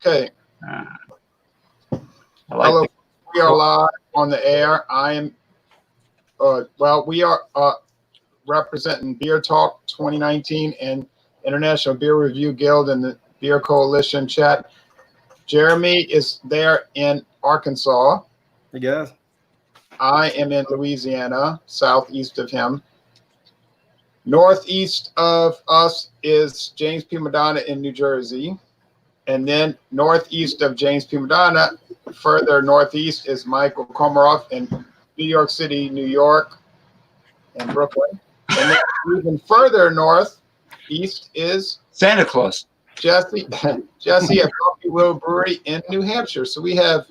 Okay. I Hello. like We are live on the air. I am. We are representing Beer Talk 2019 and International Beer Review Guild and the Beer Coalition chat. Jeremy is there in Arkansas. Hey guys. I am in Louisiana, southeast of him. Northeast of us is James P. Madonna in New Jersey. And then northeast of James P. Madonna, further northeast, is Michael Komarov in New York City, New York, and Brooklyn. And then even further northeast is Santa Claus. Jesse at Coffee Will Brewery in New Hampshire. So we have,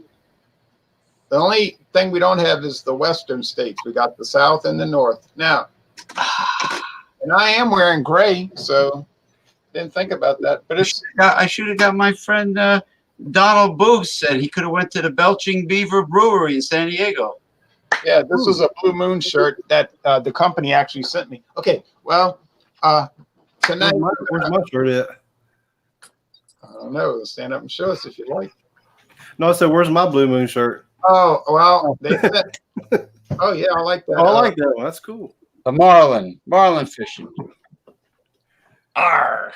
the only thing we don't have is the western states. We got the south and the north. Now, and I am wearing gray, so didn't think about that. But I should have got my friend Donald Booth said he could have went to the Belching Beaver Brewery in San Diego. Yeah, this was a Blue Moon shirt that the company actually sent me. Okay, well, tonight. Where's my shirt at? I don't know. Stand up and show us if you like. No, I said, where's my Blue Moon shirt? Oh, well, they said. Oh, yeah, I like that. Oh, I like that one. That's cool. The marlin fishing. Arr.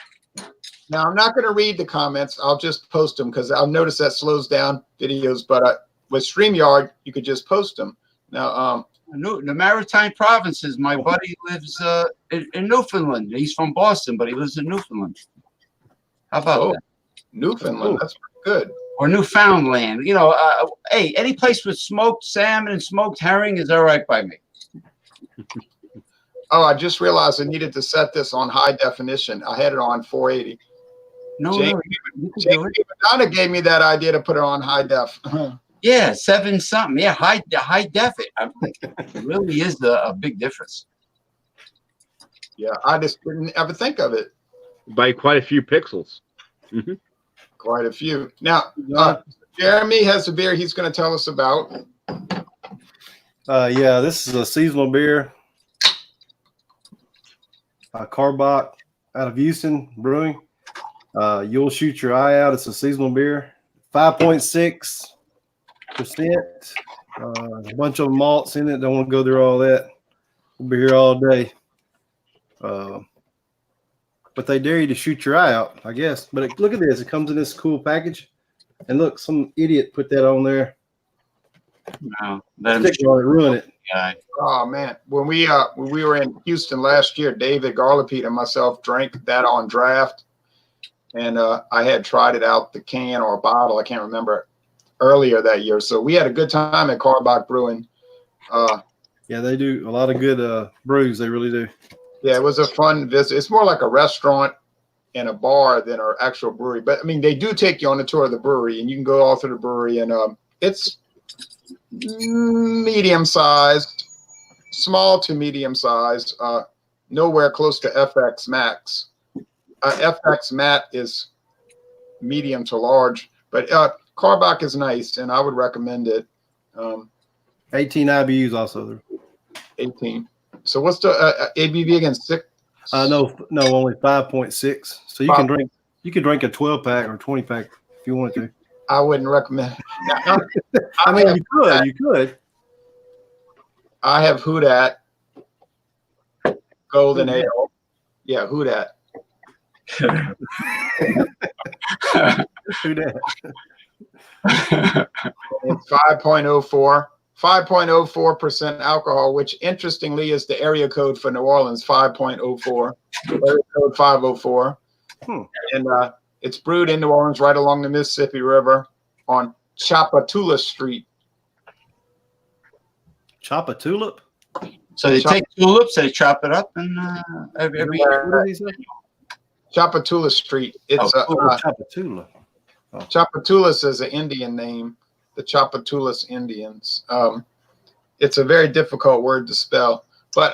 Now, I'm not going to read the comments. I'll just post them because I've noticed that slows down videos. But with StreamYard, you could just post them. Now, the Maritime Provinces, my buddy lives in Newfoundland. He's from Boston, but he lives in Newfoundland. How about that? Newfoundland, that's pretty good. Or Newfoundland. You know, hey, any place with smoked salmon and smoked herring is all right by me. Oh, I just realized I needed to set this on high definition. I had it on 480. James Madonna gave me that idea to put it on high def. Yeah, 7 something. Yeah, high def it. It really is a big difference. Yeah, I just didn't ever think of it. By quite a few pixels. Mm-hmm. Quite a few. Now, Jeremy has a beer he's going to tell us about. Yeah, this is a seasonal beer. Carbach out of Houston Brewing. You'll shoot your eye out. It's a seasonal beer. 5.6%. A bunch of malts in it. Don't want to go through all that. We'll be here all day. But they dare you to shoot your eye out, I guess. But look at this. It comes in this cool package. And look, some idiot put that on there. No, ruin it. Oh man, when we were in Houston last year, David Garlapete and myself drank that on draft, and I had tried it out the can or a bottle, I can't remember, earlier that year. So we had a good time at Carbach Brewing. Yeah, they do a lot of good brews. They really do. Yeah, it was a fun visit. It's more like a restaurant and a bar than an actual brewery. But I mean, they do take you on a tour of the brewery, and you can go all through the brewery, and it's medium-sized, small to medium-sized, nowhere close to FX Max. FX Matt is medium to large, but Carbach is nice, and I would recommend it. 18 IBUs also. 18. So what's the ABV again? 6? No, only 5.6. So you can drink. You can drink a 12-pack or 20-pack if you wanted to. I wouldn't recommend it. I mean, you could. I have Houdat Golden Ale. Yeah, Houdat. Houdat. It's 5.04. 5.04% alcohol, which interestingly is the area code for New Orleans, 5.04. Area code 504. And it's brewed in New Orleans right along the Mississippi River on Chapatula Street. Chapatulip? So they take tulips, they chop it up, and Chapatula Street. It's Chapatula. Chapatulas is an Indian name. The Chapatulas Indians. It's a very difficult word to spell, but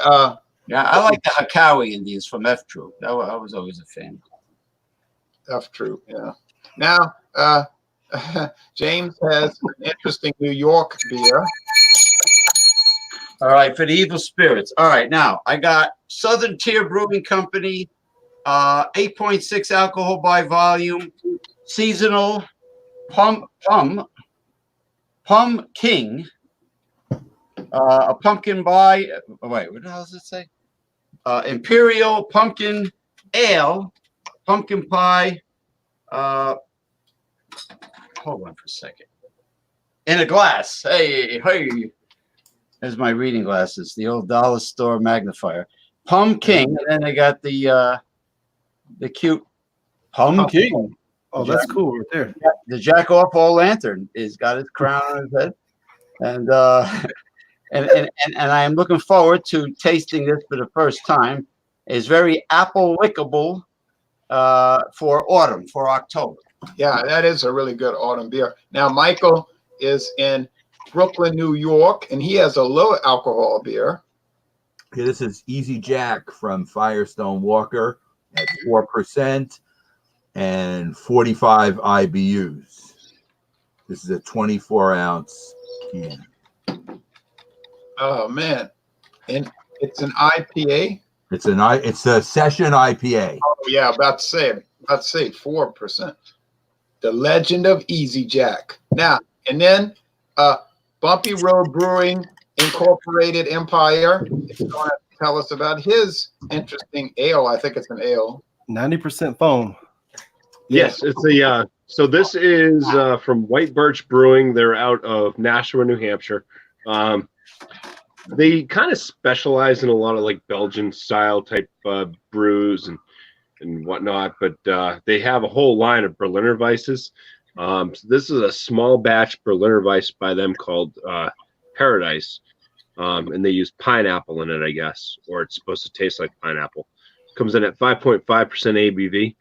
yeah, I like the Hakawi Indians from F Troop. I was always a fan. F Troop, yeah. Now, James has an interesting New York beer. All right, for the evil spirits. All right, now I got Southern Tier Brewing Company, 8.6 alcohol by volume, seasonal, Plum King, a pumpkin pie. Wait, what the hell does it say? Imperial pumpkin ale, pumpkin pie. Hold on for a second. In a glass. Hey. There's my reading glasses. The old dollar store magnifier. Plum King, and then they got the cute Plum King. Oh, that's cool right there. The Jack Off All Lantern is got his crown on his head, and I am looking forward to tasting this for the first time. It's very apple lickable for autumn, for October. Yeah, that is a really good autumn beer. Now, Michael is in Brooklyn, New York, and he has a low alcohol beer. Okay, this is Easy Jack from Firestone Walker at 4% and 45 IBUs. This is a 24-ounce can. Oh man, and it's an IPA. It's a session IPA. Oh yeah, about to say 4%. The Legend of Easy Jack. Now and then, Bumpy Road Brewing Incorporated Empire is going to tell us about his interesting ale. I think it's an ale. 90% foam. Yes, it's a so this is from White Birch Brewing. They're out of Nashua, New Hampshire. They kind of specialize in a lot of like Belgian style type brews and whatnot, but they have a whole line of Berliner Weisses. So this is a small batch Berliner Weiss by them called Paradise, and they use pineapple in it, I guess, or it's supposed to taste like pineapple. Comes in at 5.5% ABV.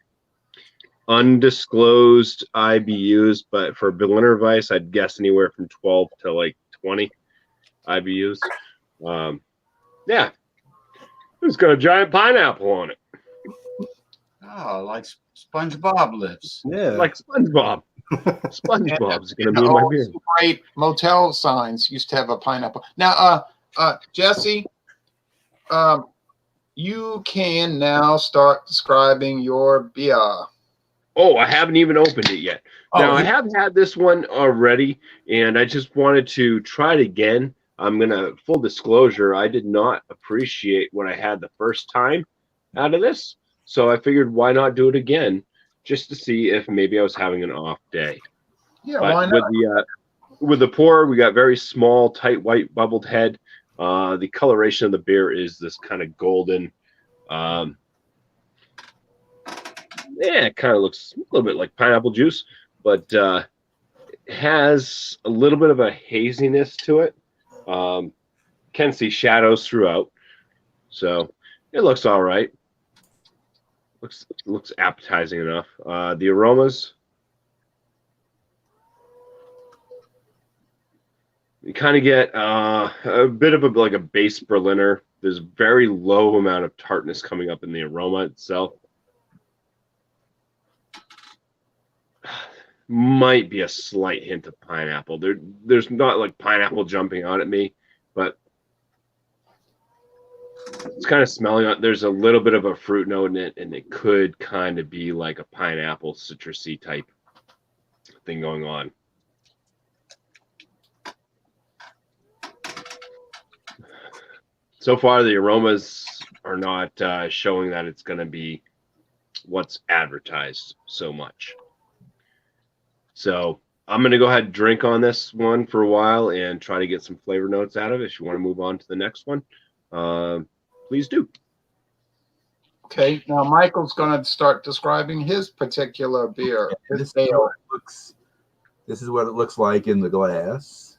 Undisclosed IBUs, but for Berliner Weiss, I'd guess anywhere from 12 to like 20 IBUs. Yeah, it's got a giant pineapple on it. Oh, like SpongeBob lives. Yeah. Like SpongeBob. SpongeBob's going to be in my beer. Great motel signs used to have a pineapple. Now, Jesse, you can now start describing your beer. Oh, I haven't even opened it yet. Now, Oh, I have had this one already, and I just wanted to try it again. I'm going to, full disclosure, I did not appreciate what I had the first time out of this. So I figured, why not do it again, just to see if maybe I was having an off day. yeah, But why not? with the pour, we got very small, tight, white, bubbled head. The coloration of the beer is this kind of golden. It kind of looks a little bit like pineapple juice, but it has a little bit of a haziness to it. Can see shadows throughout, so it looks all right. Looks appetizing enough. The aromas, you kind of get a bit of like a base Berliner. There's very low amount of tartness coming up in the aroma itself. Might be a slight hint of pineapple. There's not like pineapple jumping out at me, but it's kind of smelling. There's a little bit of a fruit note in it, and it could kind of be like a pineapple citrusy type thing going on. So far, the aromas are not showing that it's going to be what's advertised so much. So I'm going to go ahead and drink on this one for a while and try to get some flavor notes out of it. If you want to move on to the next one, please do. Okay, now Michael's going to start describing his particular beer. His ale. This is what it looks like in the glass.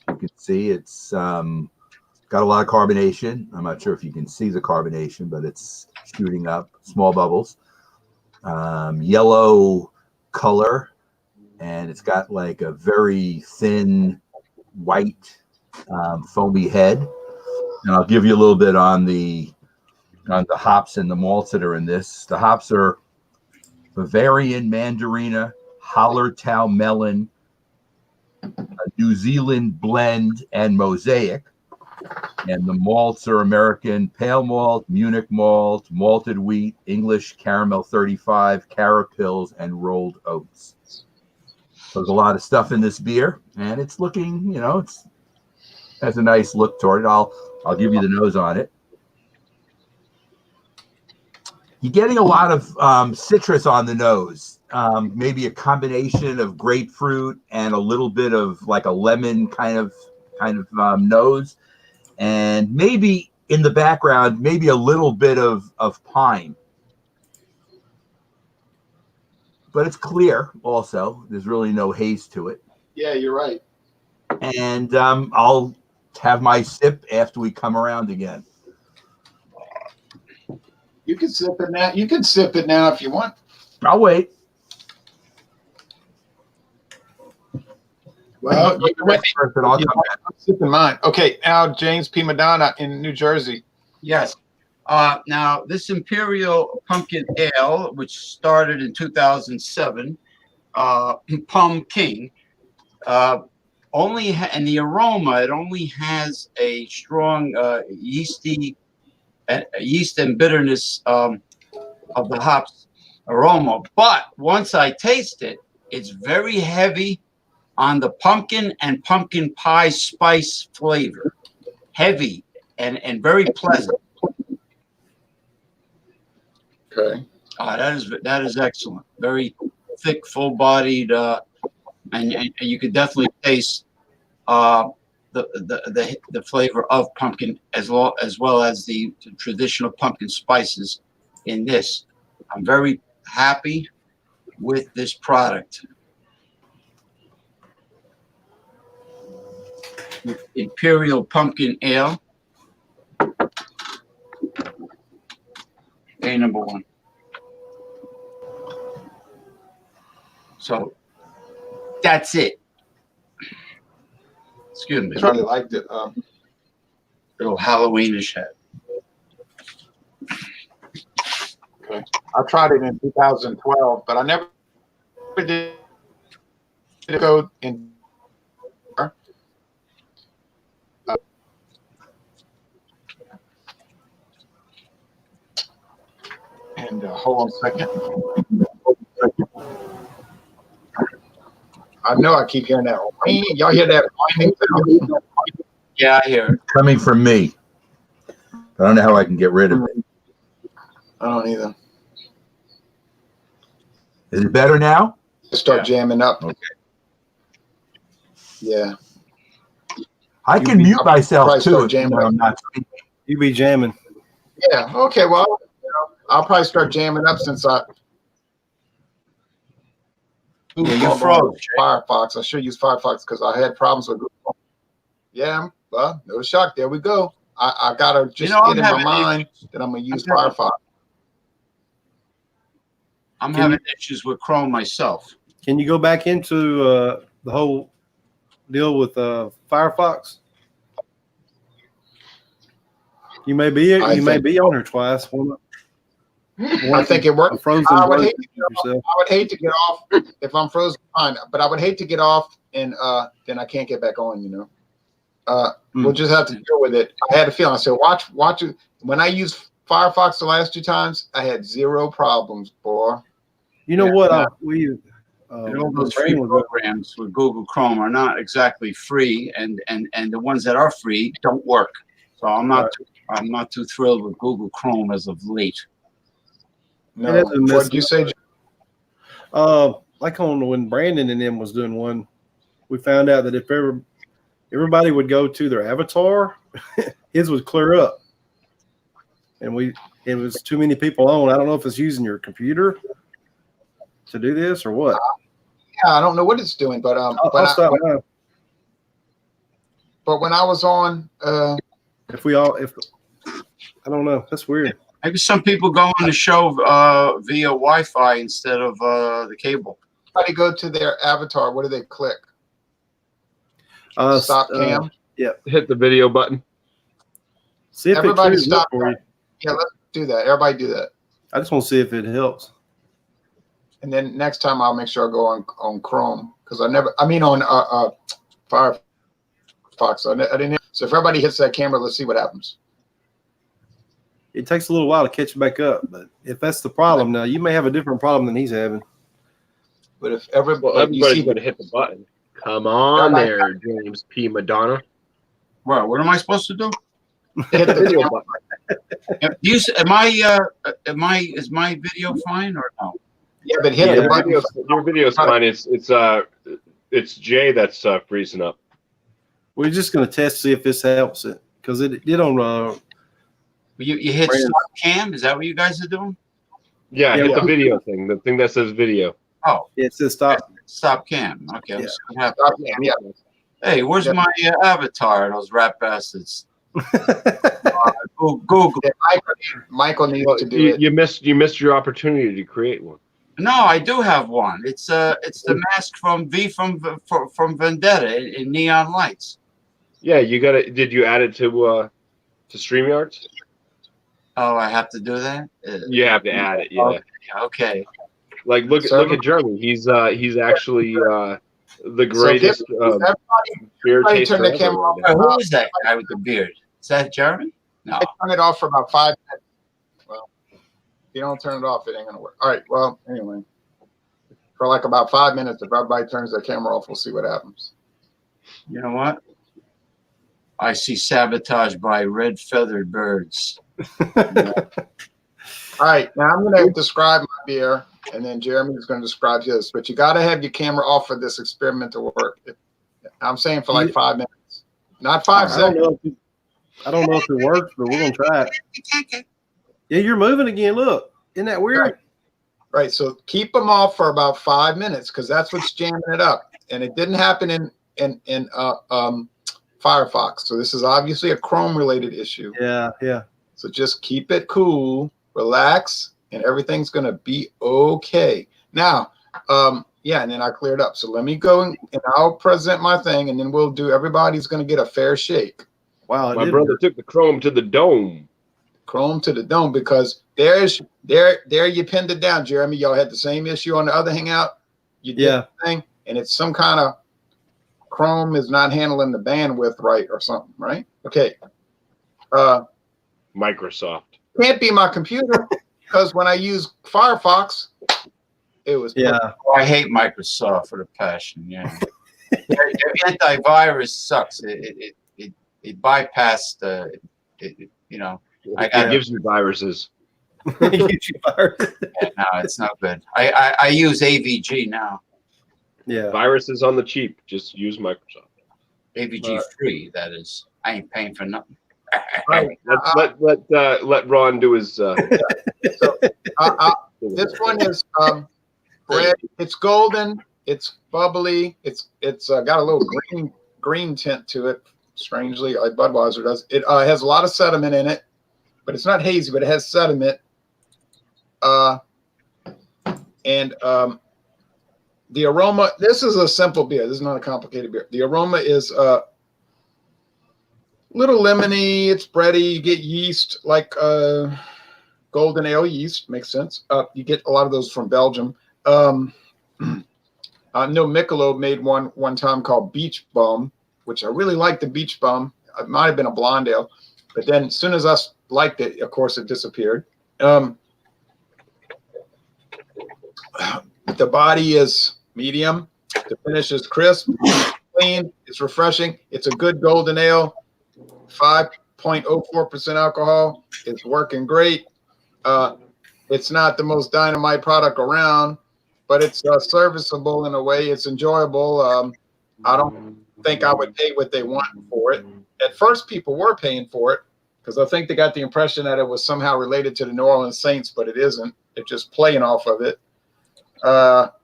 You can see it's got a lot of carbonation. I'm not sure if you can see the carbonation, but it's shooting up, small bubbles. Yellow color, and it's got like a very thin white foamy head. And I'll give you a little bit on the hops and the malts that are in this. The hops are Bavarian Mandarina, Hallertau Melon, a New Zealand blend, and Mosaic. And the malts are American Pale Malt, Munich Malt, Malted Wheat, English Caramel 35, Carapils, and Rolled Oats. There's a lot of stuff in this beer, and it's looking, it's has a nice look toward it. I'll give you the nose on it. You're getting a lot of citrus on the nose. Maybe a combination of grapefruit and a little bit of like a lemon kind of nose, and maybe in the background, maybe a little bit of pine. But it's clear also. There's really no haze to it. Yeah, you're right. And I'll have my sip after we come around again. You can sip it now. You can sip it now if you want. I'll wait. Well, you can wait. First, and I'll come back. I'm sipping mine. Okay, now James P. Madonna in New Jersey. Yes. Now, this Imperial Pumpkin Ale, which started in 2007, Plum King, and the aroma, it only has a strong yeast and bitterness of the hops aroma. But once I taste it, it's very heavy on the pumpkin and pumpkin pie spice flavor. Heavy and very pleasant. Okay. That is excellent. Very thick, full-bodied, and you could definitely taste the flavor of pumpkin as well as the traditional pumpkin spices in this. I'm very happy with this product. Imperial Pumpkin Ale. A number one. So that's it. Excuse me. I really liked it. Little Halloweenish head. Okay. I tried it in 2012, but I never did go in. And hold on a second. I know I keep hearing that. Y'all hear that whining sound? Yeah, I hear it. Coming from me. I don't know how I can get rid of it. I don't either. Is it better now? Start jamming up. Okay. Yeah. I can mute myself probably too. start jamming when up. I'm not speaking. You be jamming. Yeah. Okay. Well, I'll probably start jamming up since I. You froze. Firefox. I should use Firefox because I had problems with Google. Yeah. Well, no shock. There we go. I gotta just get in my mind that I'm gonna use Firefox. I'm having issues with Chrome myself. Can you go back into the whole deal with Firefox? You may be on her twice. I think it worked. I would hate to get off if I'm frozen. Fine, but I would hate to get off and then I can't get back on. We'll just have to deal with it. I had a feeling. I said, watch it. When I used Firefox the last 2 times, I had 0 problems, boy. You know what? All those free programs with Google Chrome are not exactly free, and the ones that are free don't work. So I'm not too thrilled with Google Chrome as of late. No, what did you say? Like when Brandon and them was doing one, we found out that if everybody would go to their avatar, his would clear up, and it was too many people on. I don't know if it's using your computer to do this or what. Yeah, I don't know what it's doing, but but when I was on, if I don't know, that's weird. Maybe some people go on the show via Wi-Fi instead of the cable. How do you go to their avatar? What do they click? Stop cam. Yeah, Hit the video button. see if Everybody it stop. for you. Yeah, let's do that. Everybody do that. I just want to see if it helps. And then next time I'll make sure I go on Chrome because on Firefox. I didn't. So if everybody hits that camera, let's see what happens. It takes a little while to catch back up, but if that's the problem, now you may have a different problem than he's having. But if Well, everybody, you everybody's see, going to hit the button. Come on Everybody- there, James P. Madonna. Well, what am I supposed to do? hit the Video camera. button. Is my video fine or no? Yeah, but hit Yeah. the Your button. video's fine. It's Jay that's freezing up. We're just gonna test see if this helps it because it did on. You hit Brandon. stop cam? Is that what you guys are doing? Yeah, Yeah, hit the well- video thing. The thing that says video. Oh, It says stop. stop cam. Okay. I'm Yeah. just gonna have- Stop cam, yeah. Hey, where's Yeah. my avatar? Those rat bastards. Google. Yeah, Michael needs Well, to do you, it. you missed your opportunity to create one. No, I do have one. It's the mask from from Vendetta in neon lights. Yeah, you got it. Did you add it to StreamYards? Oh, I have to do that. You have to add it. Yeah. Okay. Like look at Jeremy. He's actually the greatest Everybody beer everybody taster turn the ever camera right off. now. Who is that guy with the beard? Is that Jeremy? No. turn it off for about 5 minutes. Well, if you don't turn it off, it ain't gonna work. All right. Well, anyway, for like about 5 minutes, if everybody turns their camera off, we'll see what happens. You know what? I see sabotage by red feathered birds. All right. Now I'm gonna describe my beer, and then Jeremy's gonna describe his. But you got to have your camera off for this experiment to work. I'm saying for like 5 minutes, not 5 seconds. I don't know if it works, but we're gonna try it. Yeah, you're moving again. Look, isn't that weird? Right. So keep them off for about 5 minutes because that's what's jamming it up. And it didn't happen in Firefox. So this is obviously a Chrome related issue. Yeah, yeah. So just keep it cool, relax, and everything's gonna be okay. Now, yeah, and then I cleared up. So let me go and I'll present my thing, and then we'll do. Everybody's gonna get a fair shake. Wow, it My did brother work. took the Chrome to the dome. Chrome to the dome because there you pinned it down, Jeremy. Y'all had the same issue on the other Hangout. You did Yeah. the thing, and it's some kind of Chrome is not handling the bandwidth right or something, right? Okay. Microsoft. Can't be my computer because when I use Firefox, it was Yeah. Oh, I hate Microsoft for the passion. Yeah. Their antivirus sucks. It bypassed you know. I It got gives you viruses. Get you fired. Yeah, no, it's not good. I use AVG now. Yeah. Viruses on the cheap. Just use Microsoft. AVG free, that is. I ain't paying for nothing. right. Let Ron do his. This one is red. It's golden. It's bubbly. It's got a little green tint to it. Strangely, like Budweiser does. It has a lot of sediment in it, but it's not hazy. But it has sediment. And the aroma. This is a simple beer. This is not a complicated beer. The aroma is little lemony. It's bready. You get yeast like golden ale yeast. Makes sense. You get a lot of those from Belgium. I know Michelob made one time called Beach Bum, which I really liked. The Beach Bum. It might have been a blonde ale, but then as soon as I liked it, of course, it disappeared. The body is medium. The finish is crisp, clean. It's refreshing. It's a good golden ale. 5.04% alcohol. It's working great. It's not the most dynamite product around, but it's serviceable in a way. It's enjoyable. I don't think I would pay what they want for it. At first, people were paying for it because I think they got the impression that it was somehow related to the New Orleans Saints, but it isn't. It's just playing off of it. But,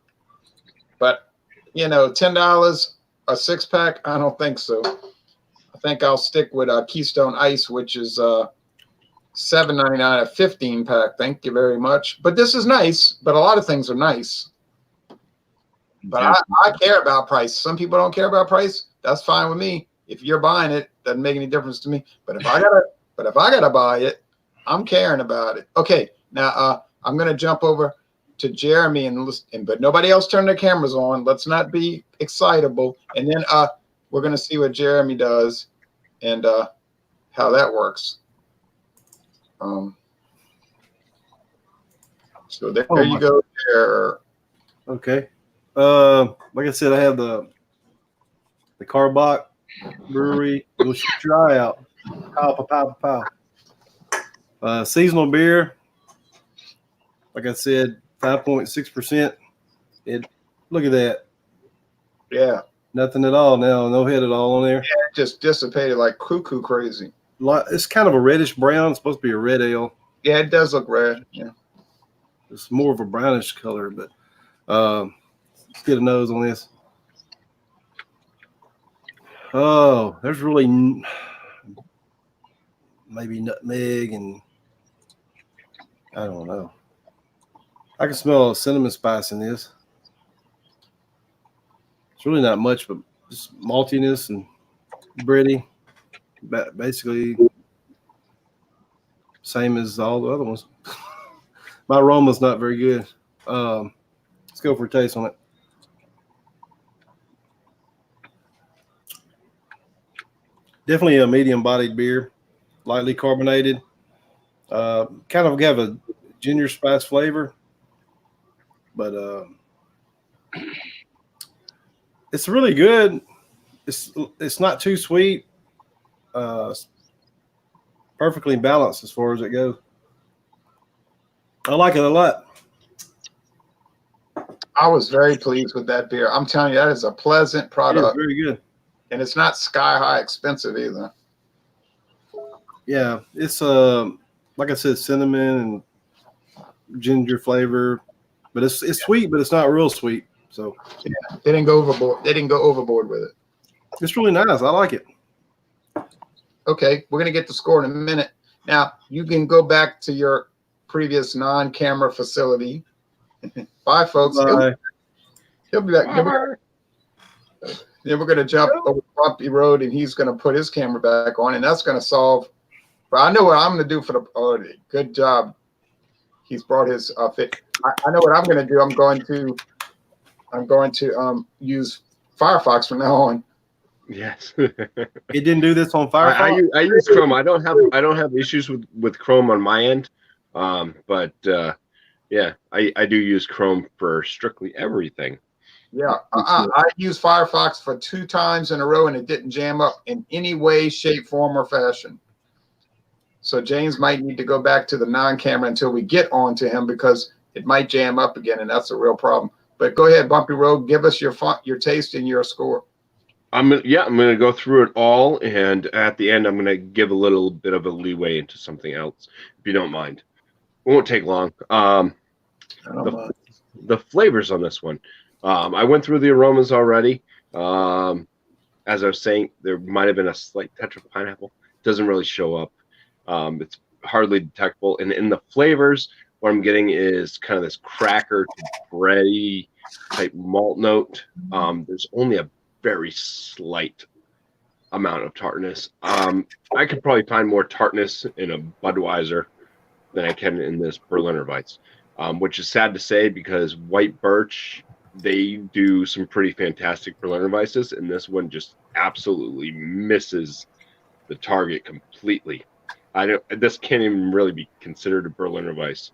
you know, $10 a 6-pack, I don't think so. I think I'll stick with Keystone Ice, which is $7.99 a 15-pack. Thank you very much. But this is nice, but a lot of things are nice. But I care about price. Some people don't care about price. That's fine with me. If you're buying it, doesn't make any difference to me. But if I gotta buy it, I'm caring about it. Okay, now I'm gonna jump over to Jeremy but nobody else turn their cameras on. Let's not be excitable. And then we're gonna see what Jeremy does and how that works. So there you go there. Okay. Like I said, I have the Carbach Brewery. You'll shoot your eye out. Pow, pow, pow, pow. Seasonal beer. Like I said, 5.6%. Look at that. Yeah. Nothing at all now. No head at all on there. It just dissipated like cuckoo crazy. It's kind of a reddish brown. It's supposed to be a red ale. Yeah, it does look red. Yeah. It's more of a brownish color, but let's get a nose on this. Oh, there's really maybe nutmeg and I don't know. I can smell cinnamon spice in this. It's really not much, but just maltiness and bready. Basically, same as all the other ones. My aroma's not very good. Let's go for a taste on it. Definitely a medium-bodied beer, lightly carbonated. Kind of have a ginger spice flavor, but it's really good. It's not too sweet. Perfectly balanced as far as it goes. I like it a lot. I was very pleased with that beer. I'm telling you, that is a pleasant product. It's very good. And it's not sky high expensive either. Yeah, it's like I said, cinnamon and ginger flavor, but it's sweet, but it's not real sweet. So yeah, they didn't go overboard. They didn't go overboard with it. It's really nice. I like it. Okay, we're gonna get the score in a minute. Now you can go back to your previous non-camera facility. Bye, folks. Bye. He'll be back. Then we're gonna jump over Bumpy Road, and he's gonna put his camera back on, and that's gonna solve. But I know what I'm gonna do for the. Oh, good job. He's brought his fit. I know what I'm gonna do. I'm going to use Firefox from now on. Yes. It didn't do this on Firefox. I use Chrome. I don't have issues with Chrome on my end, but yeah, I do use Chrome for strictly everything. Yeah, I used Firefox for 2 times in a row, and it didn't jam up in any way, shape, form, or fashion. So James might need to go back to the non-camera until we get on to him, because it might jam up again, and that's a real problem. But go ahead, Bumpy Road, give us your taste and your score. I'm gonna go through it all, and at the end, I'm gonna give a little bit of a leeway into something else, if you don't mind. It won't take long. The flavors on this one. I went through the aromas already. As I was saying, there might have been a slight touch of pineapple. It doesn't really show up. It's hardly detectable. And in the flavors, what I'm getting is kind of this cracker to bready type malt note. There's only a very slight amount of tartness. I could probably find more tartness in a Budweiser than I can in this Berliner Weiss, which is sad to say, because White Birch, they do some pretty fantastic Berliner Weisses, and this one just absolutely misses the target completely. This can't even really be considered a Berliner Weiss.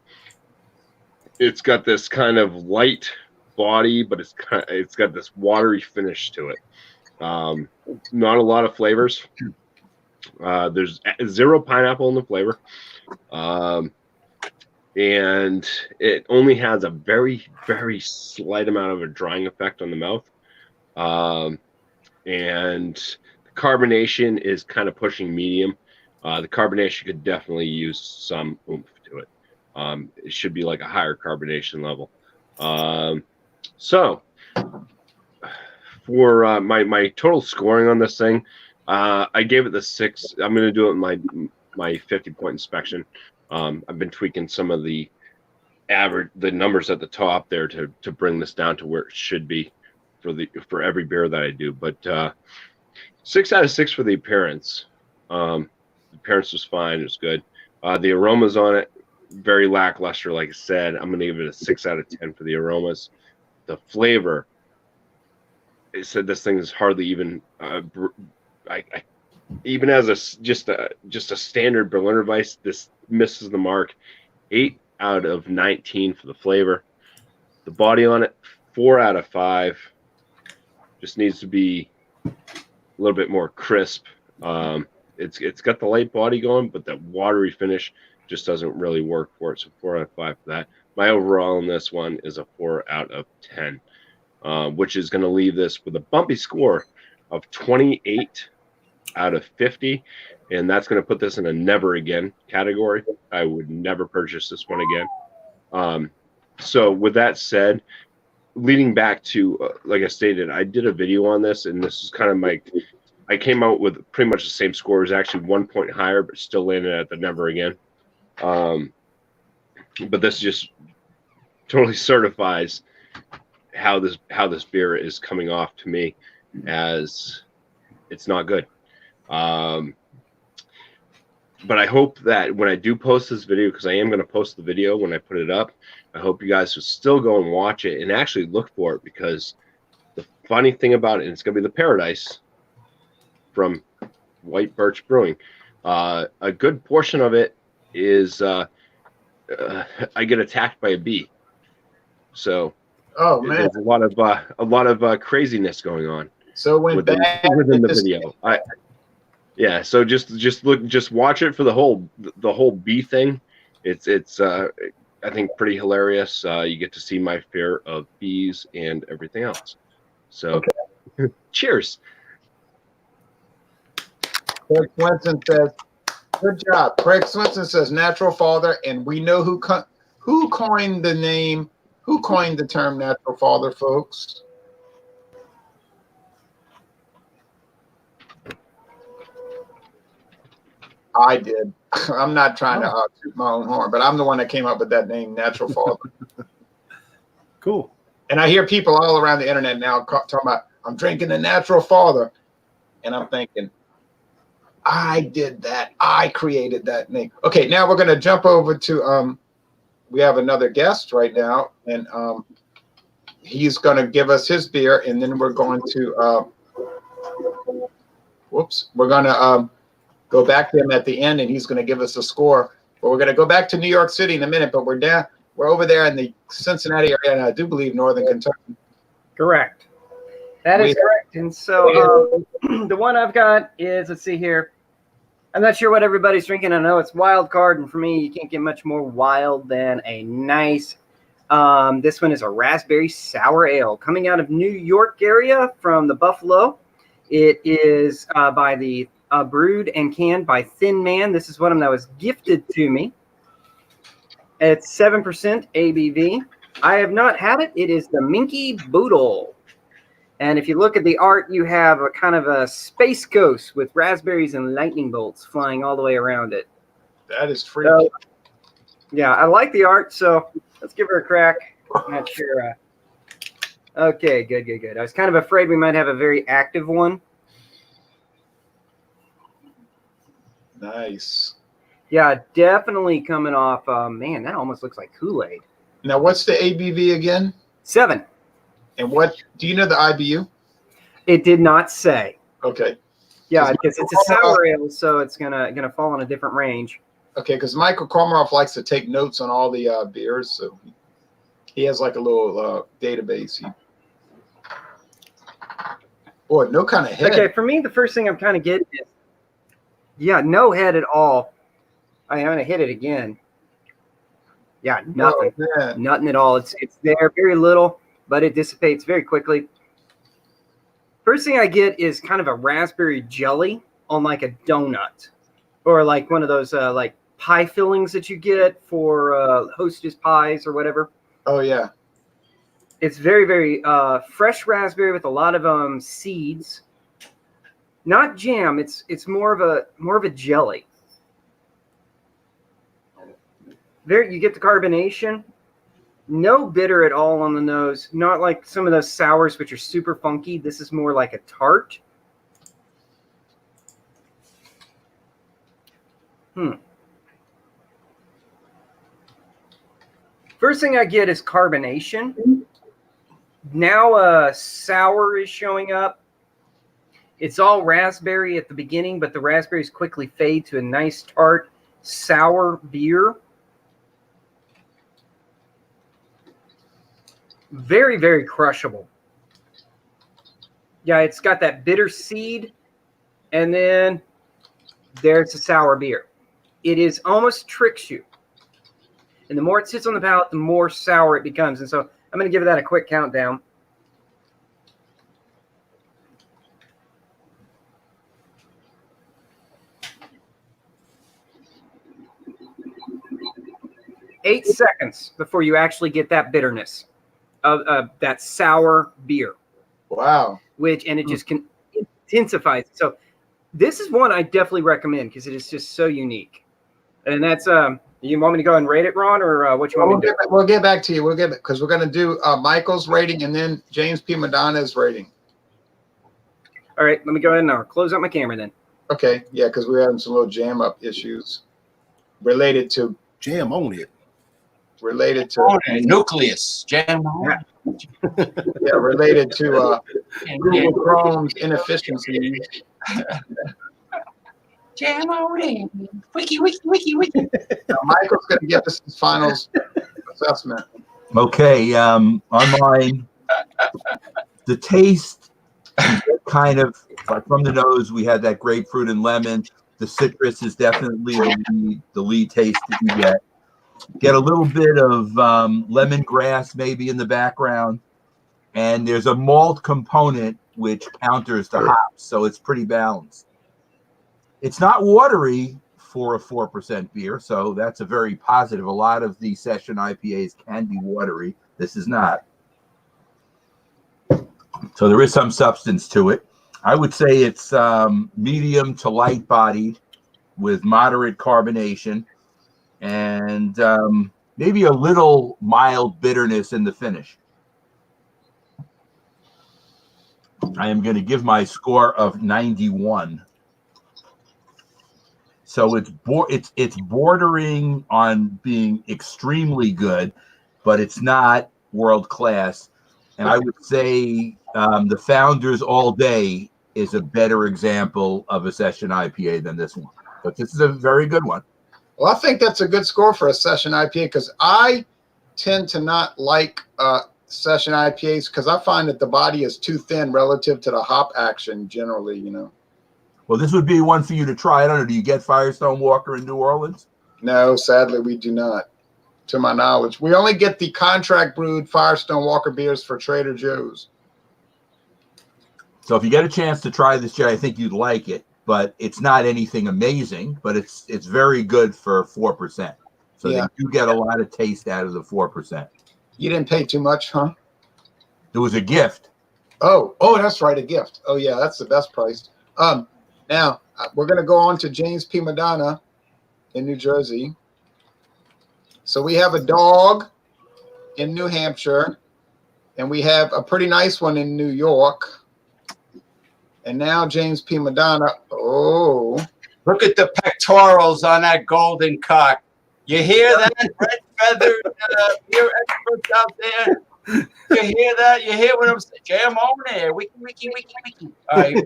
It's got this kind of light body, but it's got this watery finish to it. Not a lot of flavors. There's 0 pineapple in the flavor. And it only has a very, very slight amount of a drying effect on the mouth. And the carbonation is kind of pushing medium. The carbonation could definitely use some oomph to it. It should be like a higher carbonation level. So for my total scoring on this thing, I gave it the 6. I'm going to do it in my 50-point inspection. I've been tweaking some of the numbers at the top there to bring this down to where it should be for every beer that I do. But 6 out of 6 for the appearance. The appearance was fine. It was good. The aromas on it, very lackluster. Like I said, I'm going to give it a 6 out of 10 for the aromas. The flavor, it said this thing is hardly even. Even as just a standard Berliner Weiss, this misses the mark. 8 out of 19 for the flavor. The body on it, 4 out of 5. Just needs to be a little bit more crisp. It's got the light body going, but that watery finish just doesn't really work for it. So 4 out of 5 for that. My overall on this one is a 4 out of 10, which is going to leave this with a bumpy score of 28 out of 50. And that's going to put this in a never again category. I would never purchase this one again. So with that said, leading back to, like I stated, I did a video on this, and this is kind of I came out with pretty much the same score. It was actually 1 point higher, but still landed at the never again. But this just totally certifies how this beer is coming off to me, as it's not good. But I hope that when I do post this video, because I am going to post the video when I put it up, I hope you guys will still go and watch it and actually look for it, because the funny thing about it, and it's going to be the Paradise from White Birch Brewing. A good portion of it is I get attacked by a bee. So man. there's a lot of craziness going on. So when within the video. Yeah, so just watch it for the whole bee thing. It's I think pretty hilarious. You get to see my fear of bees and everything else. So cheers. Craig Swinson says, good job. Craig Swinson says natural father, and we know who coined the term natural father, folks. I did. I'm not trying to toot my own horn, but I'm the one that came up with that name, natural father. Cool. And I hear people all around the internet now talking about, I'm drinking a natural father. And I'm thinking, I did that. I created that name. Okay, now we're going to jump over to, we have another guest right now, and he's going to give us his beer, and then we're going to, we're going to go back to him at the end, and he's going to give us a score. But we're going to go back to New York City in a minute, but we're over there in the Cincinnati area, and I do believe Northern Kentucky. Correct. That is correct. And so the one I've got is, let's see here. I'm not sure what everybody's drinking. I know it's Wildcard, and for me, you can't get much more wild than a nice, this one is a raspberry sour ale coming out of New York area from the Buffalo. It is by the brewed and canned by Thin Man. This is one that was gifted to me. It's 7% ABV. I have not had it. It is the Minky Boodle. And if you look at the art, you have a kind of a space ghost with raspberries and lightning bolts flying all the way around it. That is freaky. So, yeah, I like the art, so let's give her a crack. I'm not sure. Okay, good. I was kind of afraid we might have a very active one. Nice. Yeah, definitely coming off. Man, that almost looks like Kool-Aid. Now, what's the ABV again? 7. And what do you know the IBU? It did not say. Okay. Yeah, because it's a sour ale, so it's gonna fall in a different range. Okay, because Michael Komaroff likes to take notes on all the beers, so he has like a little database. Boy, no kind of head. Okay, for me, the first thing I'm kind of getting is, yeah, no head at all. I'm gonna hit it again. Yeah, nothing, nothing at all. It's there, very little, but it dissipates very quickly. First thing I get is kind of a raspberry jelly on like a donut, or like one of those like pie fillings that you get for Hostess pies or whatever. Oh yeah, it's very, very fresh raspberry with a lot of seeds. Not jam. It's more of a jelly. There you get the carbonation. No bitter at all on the nose. Not like some of those sours which are super funky. This is more like a tart. First thing I get is carbonation. Now sour is showing up. It's all raspberry at the beginning, but the raspberries quickly fade to a nice tart sour beer. Very, very crushable. Yeah, it's got that bitter seed, and then there's the sour beer. It is almost tricks you. And the more it sits on the palate, the more sour it becomes. And so I'm going to give that a quick countdown. Eight seconds before you actually get that bitterness of that sour beer. Wow. And it just intensifies. So this is one I definitely recommend because it is just so unique. And that's you want me to go and rate it, Ron, or what you want me to do? We'll get back to you. We'll get because we're going to do Michael's rating and then James P. Madonna's rating. All right, let me go ahead and close out my camera then. Okay, yeah, because we're having some little jam up issues related to Jam on it. Nucleus. Jam on. Yeah, related to Google Chrome's inefficiencies. Jam on it. Wiki. Now, Michael's going to give us his final assessment. Okay, on mine, the taste kind of from the nose. We had that grapefruit and lemon. The citrus is definitely the lead taste that you get. Get a little bit of lemongrass maybe in the background, and there's a malt component which counters the hops, so it's pretty balanced. It's not watery for a 4% beer, so that's a very positive. A lot of the session IPAs can be watery. This is not. So there is some substance to it. I would say it's medium to light bodied with moderate carbonation and maybe a little mild bitterness in the finish. I am going to give my score of 91. So it's bordering on being extremely good, but it's not world class. And I would say the Founders All Day is a better example of a session IPA than this one. But this is a very good one. Well, I think that's a good score for a session IPA because I tend to not like session IPAs because I find that the body is too thin relative to the hop action generally, you know. Well, this would be one for you to try. I don't know. Do you get Firestone Walker in New Orleans? No, sadly, we do not, to my knowledge. We only get the contract brewed Firestone Walker beers for Trader Joe's. So if you get a chance to try this, Jay, I think you'd like it. But it's not anything amazing, but it's very good for 4%. So Yeah. you get a lot of taste out of the 4%. You didn't pay too much, huh? It was a gift. Oh, that's right, a gift. Oh, yeah, that's the best price. Now, we're going to go on to James P. Madonna in New Jersey. So we have a dog in New Hampshire, and we have a pretty nice one in New York. And now James P. Madonna. Oh. Look at the pectorals on that golden cock. You hear that, red feathered beer experts out there? You hear that? You hear what I'm saying? Jam on there. Wiki. All right.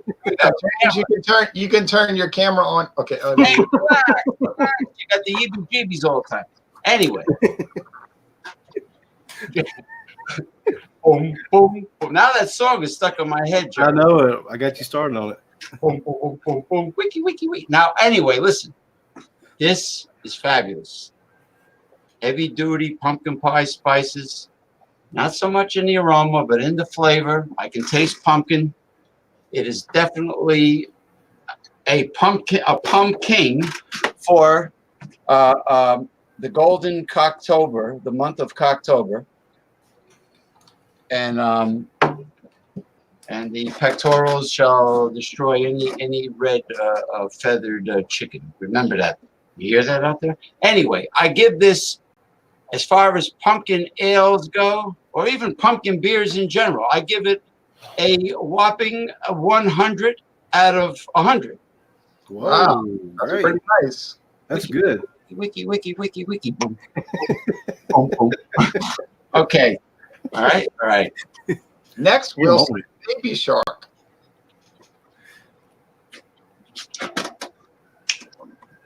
You can turn your camera on. Okay. Hey, relax. You got the heebie-jeebies all the time. Anyway. Boom, boom, boom. Now that song is stuck in my head, Joe. I know it. I got you started on it. Boom, boom, boom, boom, boom. Wiki. Now, anyway, listen. This is fabulous. Heavy duty pumpkin pie spices. Not so much in the aroma, but in the flavor. I can taste pumpkin. It is definitely a pumpkin for the golden Cocktober, the month of Cocktober. And the pectorals shall destroy any red feathered chicken. Remember that. You hear that out there? Anyway, I give this, as far as pumpkin ales go, or even pumpkin beers in general, I give it a whopping 100 out of 100. Wow. That's Great. pretty nice. That's good. Wiki. Boom. Boom, boom. Okay. All right. Next, we'll see Baby Shark.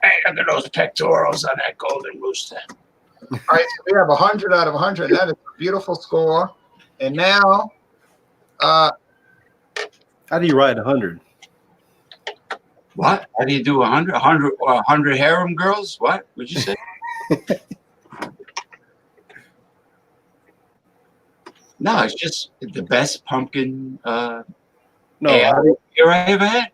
Hey, look at those pectorals on that golden rooster. All right, so we have 100 out of 100. That is a beautiful score. And now, How do you write 100? What? How do you do 100? 100 harem girls? What? What'd you say? No, it's just the best pumpkin No, ale beer I ever had.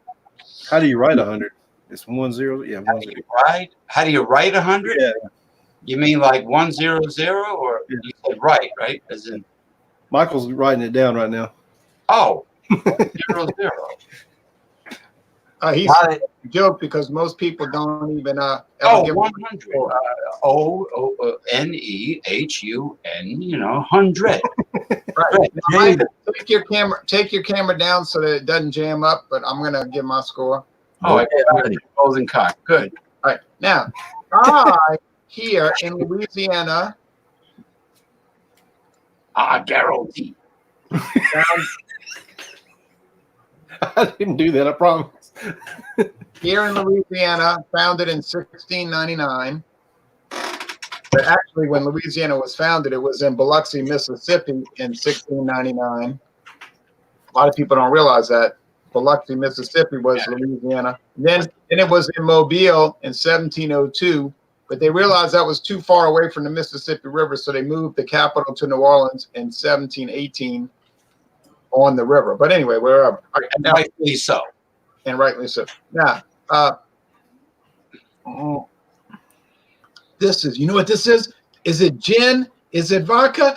how do you write 100? It's 10. Yeah, How 10. do you write? How do you write 100? Yeah. You mean like 100, or Yeah. you said right? As in, Michael's writing it down right now. oh, 100. he's Got it. a joke because most people don't even ever Oh, give 100. ONEHUN. You know, 100. right. Now, James. take your camera down so that it doesn't jam up. But I'm gonna give my score. Oh, I got it. Golden cock. Good. All right, now I here in Louisiana Guarantee. found I didn't do that, I promise. here in Louisiana, founded in 1699. But actually, when Louisiana was founded, it was in Biloxi, Mississippi in 1699. A lot of people don't realize that. Biloxi, Mississippi was Louisiana. Then it was in Mobile in 1702, but they realized that was too far away from the Mississippi River, so they moved the capital to New Orleans in 1718 on the river. But anyway, wherever. All right, And now, rightfully so. and rightly so. Now, this is, you know what this is? Is it gin? Is it vodka?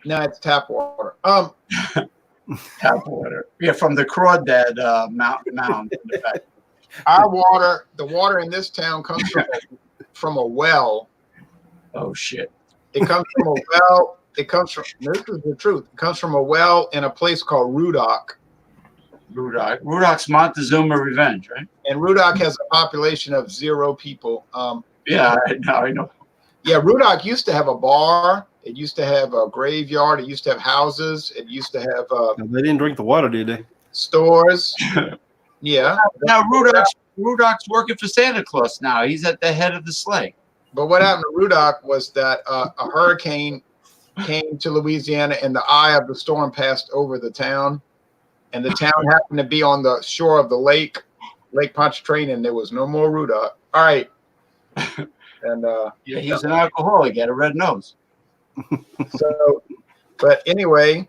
No, it's tap water. Tap water. Yeah, from the Crawdad mound. In the back. Our water, the water in this town comes from a well. Oh shit. It comes from a well. It comes from, this is the truth. It comes from a well in a place called Rudock. Rudock's Montezuma Revenge, right? And Rudock has a population of 0 people. Yeah, I know. Yeah, Rudock used to have a bar. It used to have a graveyard. It used to have houses. It used to have They didn't drink the water, did they? stores. Yeah. Now Rudock's working for Santa Claus now. He's at the head of the sleigh. But what happened to Rudock was that a hurricane came to Louisiana and the eye of the storm passed over the town. And the town happened to be on the shore of the Lake Pontchartrain, and there was no more Rudock. All right. And Yeah, he's an alcoholic. He had a red nose. so, but anyway,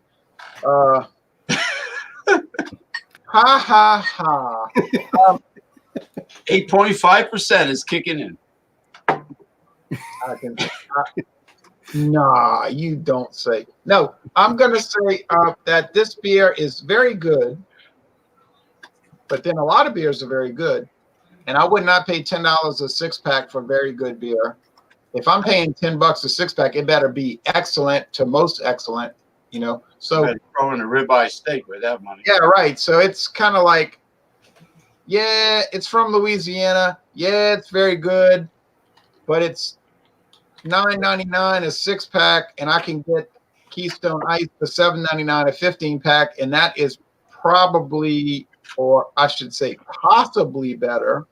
ha ha ha. 8.5% is kicking in. Nah, you don't say. No, I'm going to say that this beer is very good, but then a lot of beers are very good. And I would not pay $10 a 6-pack for very good beer. If I'm paying $10 a 6-pack, it better be excellent to most excellent, you know. So Throw in a ribeye steak with that money. yeah, right. So it's kind of like, yeah, it's from Louisiana. Yeah, it's very good, but it's $9.99 a 6-pack, and I can get Keystone Ice for $7.99 a 15-pack, and that is probably, or I should say, possibly better.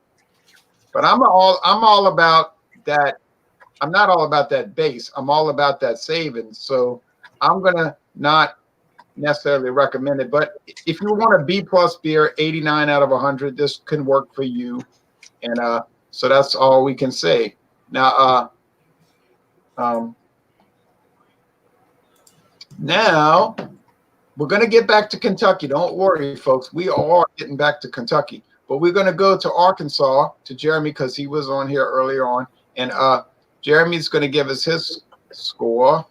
But I'm all about that. I'm not all about that base. I'm all about that savings. So I'm gonna not necessarily recommend it. But if you want a B+ beer, 89 out of 100, this can work for you. And so that's all we can say. Now, now we're going to get back to Kentucky. Don't worry, folks. We are getting back to Kentucky, but we're going to go to Arkansas to Jeremy because he was on here earlier on, and Jeremy's going to give us his score.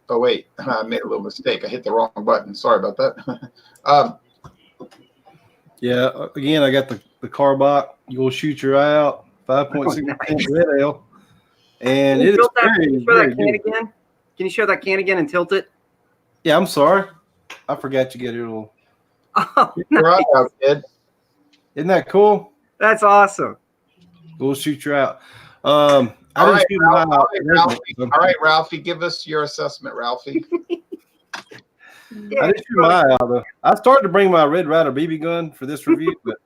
Oh wait, I made a little mistake. I hit the wrong button. Sorry about that. Yeah, again, I got the Carbach. You'll shoot your eye out. 5.6% red ale. And it is very good. Again? Can you show that can again and tilt it? Yeah, I'm sorry. I forgot you get your little. Oh, You're right, kid. Isn't that cool? that's awesome. We'll shoot you out. All right, shoot mine out. All right, Ralphie, give us your assessment, Ralphie. I didn't shoot my eye out though. I started to bring my Red Ryder BB gun for this review, but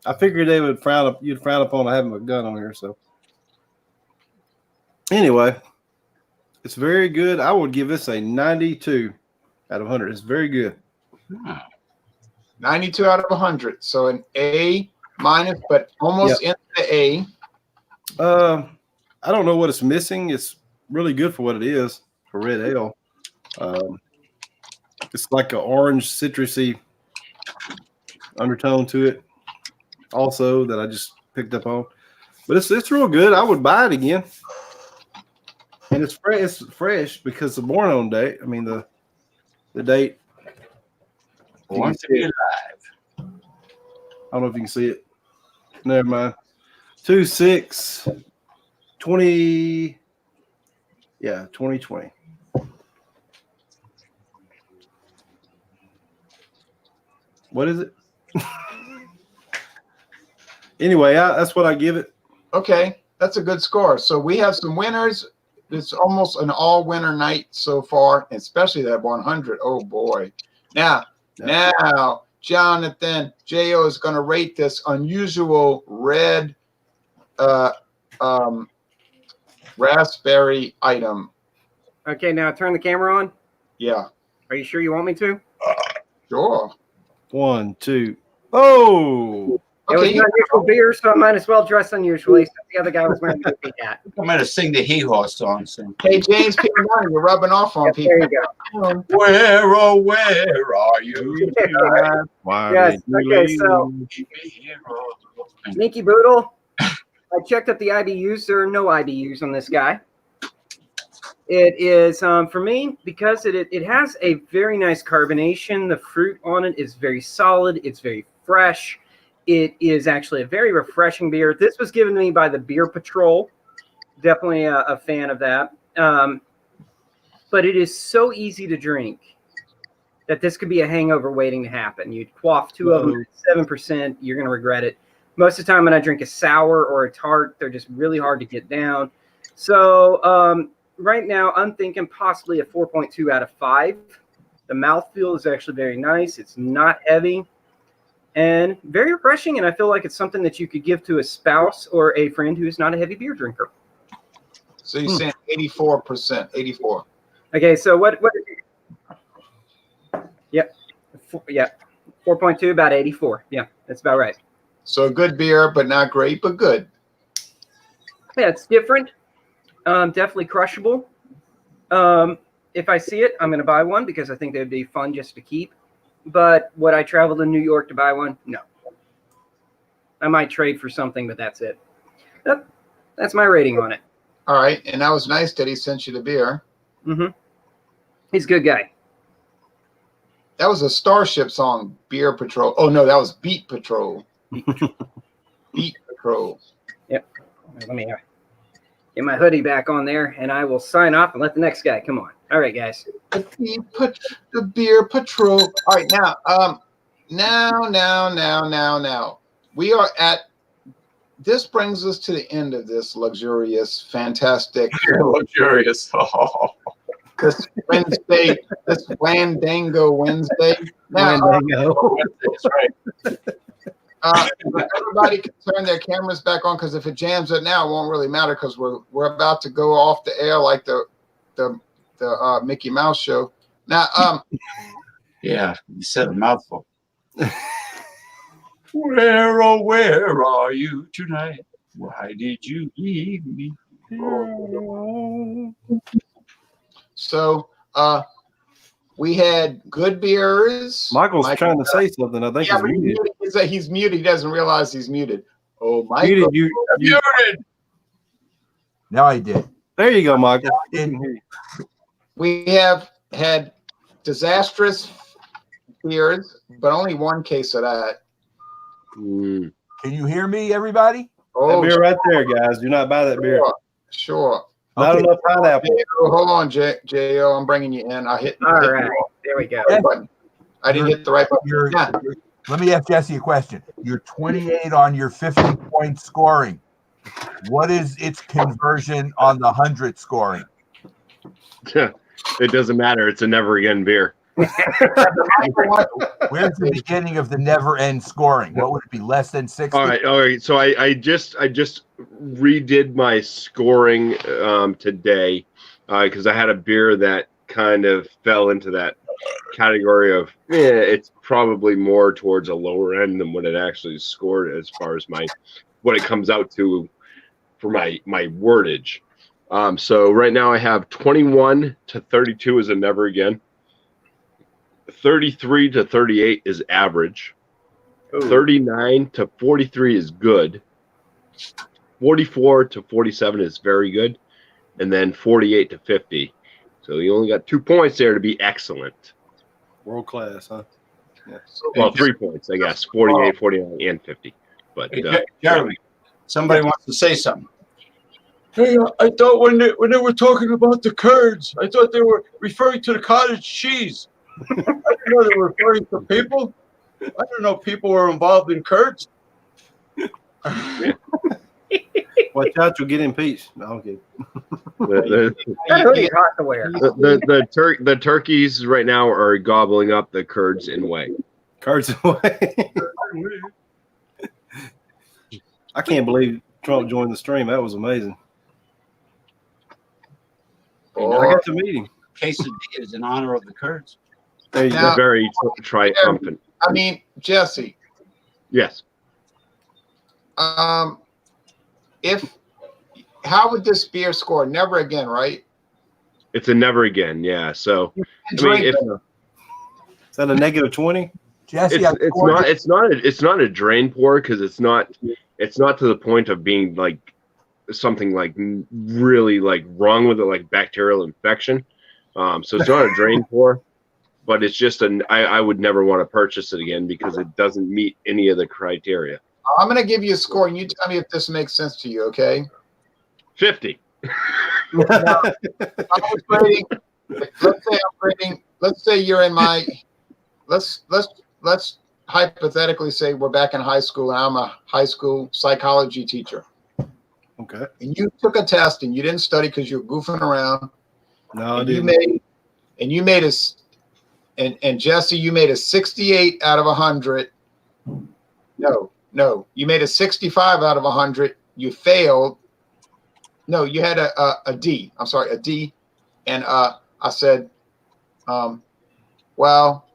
I figured they would you'd frown upon having a gun on here. So anyway, It's very good. I would give this a 92 out of 100. It's very good. 92 out of 100. So an A minus, but almost in the A. I don't know what it's missing. It's really good for what it is for red ale. It's like an orange citrusy undertone to it also that I just picked up on. But it's real good. I would buy it again. And it's fresh. It's fresh because the born on date. I mean the date. Born to be alive. I don't know if you can see it. Never mind. 2/6/20. Yeah, 2020. What is it? Anyway, that's what I give it. Okay, that's a good score. So we have some winners. It's almost an all-winner night so far, especially that 100. Oh boy! Now, Jonathan Jo is going to rate this unusual red raspberry item. Okay, now turn the camera on. Yeah, Are you sure you want me to? sure. 1, 2. Oh, It was Okay, an unusual beer, so I might as well dress unusually. Since the other guy was wearing a goofy hat. I'm going to sing the Hee Haw song soon. hey James P. Madonna, you're rubbing off on Yep, people. there you go. Where, oh, where are you? why Yes. did you Okay, leave? so Sneaky Boodle. I checked up the IBUs. There are no IBUs on this guy. It is for me because it has a very nice carbonation. The fruit on it is very solid. It's very fresh. It is actually a very refreshing beer. This was given to me by the Beer Patrol. Definitely a fan of that. But it is so easy to drink that this could be a hangover waiting to happen. You'd quaff two of them at 7%. You're going to regret it. Most of the time when I drink a sour or a tart, they're just really hard to get down. So right now I'm thinking possibly a 4.2 out of 5. The mouthfeel is actually very nice. It's not heavy. And very refreshing, and I feel like it's something that you could give to a spouse or a friend who is not a heavy beer drinker. So you're saying 84%, 84. Okay, so what is it? Yep. Yeah. 4.2, about 84. Yeah, that's about right. So good beer, but not great, but good. Yeah, it's different. Definitely crushable. If I see it, I'm going to buy one because I think they'd be fun just to keep. But would I travel to New York to buy one? No. I might trade for something, but that's it. That's my rating on it. All right, and that was nice that he sent you the beer. Mm-hmm. He's a good guy. That was a Starship song, Beer Patrol. Oh, no, that was Beat Patrol. Beat Patrol. Yep. Let me get my hoodie back on there, and I will sign off and let the next guy come on. All right, guys. The Beer Patrol. All right, now. We are at, this brings us to the end of this luxurious, fantastic, Luxurious. this Wednesday, this Wandango Wednesday. Now, That's right. everybody can turn their cameras back on because if it jams it now, it won't really matter because we're about to go off the air like the Mickey Mouse show. Now, Yeah, you said a mouthful. Where, oh, where are you tonight? Why did you leave me? so we had good beers. Michael's trying to say something. I think Yeah, he's but muted. he's muted. He doesn't realize he's muted. Oh, Michael. Muted, you. Muted. Now I did. There you go, Michael. We have had disastrous beers, but only one case of that. Mm. Can you hear me, everybody? That Oh, beer right there, guys. Do not buy that beer. sure. Not Okay. enough pineapple. Hold on, Jo. I'm bringing you in. I hit. All right. There we go. the right button. I didn't hit the right button. You're- Yeah. Let me ask Jesse a question. You're 28 on your 50-point scoring. What is its conversion on the 100 scoring? It doesn't matter. It's a never again beer. Where's the beginning of the never end scoring? What would it be? Less than 60? All right. So I just redid my scoring today, because I had a beer that kind of fell into that category of it's probably more towards a lower end than what it actually scored as far as what it comes out to for my wordage. So right now I have 21 to 32 is a never again. 33 to 38 is average. Ooh. 39 to 43 is good. 44 to 47 is very good. And then 48 to 50. So you only got 2 points there to be excellent. World class, huh? Yeah. Well, 3 points, I guess. 48, 49, and 50. But Jeremy, somebody wants to say something. Hey, I thought when they were talking about the curds, I thought they were referring to the cottage cheese. I didn't know they were referring to people. I didn't know people were involved in curds. Watch out, you'll get impeached. No, I'm kidding. That hoodie's hot to wear. the turkeys right now are gobbling up the curds in whey. Cards away. I can't believe Trump joined the stream. That was amazing. I got to meet him. Quesadillas in honor of the curds. There you Now- go. Very triumphant. I mean, Jesse, Yes. how would this beer score? Never again, right? It's a never again. Yeah. So Drink if- better. Is that a negative 20? Jesse, it's not a drain pour because it's not to the point of being like something like really like wrong with it, like bacterial infection. So it's not a drain pour, but it's just I would never want to purchase it again because it doesn't meet any of the criteria. I'm going to give you a score, and you tell me if this makes sense to you, okay? 50. I was grading. Let's say I'm grading. Let's say you're in my. Let's hypothetically say we're back in high school, and I'm a high school psychology teacher. Okay. And you took a test, and you didn't study because you were goofing around. No, I And you didn't. made and Jesse, you made a 68 out of 100. No, you made a 65 out of 100. You failed. No, you had a D. I'm sorry, a D. And I said, well,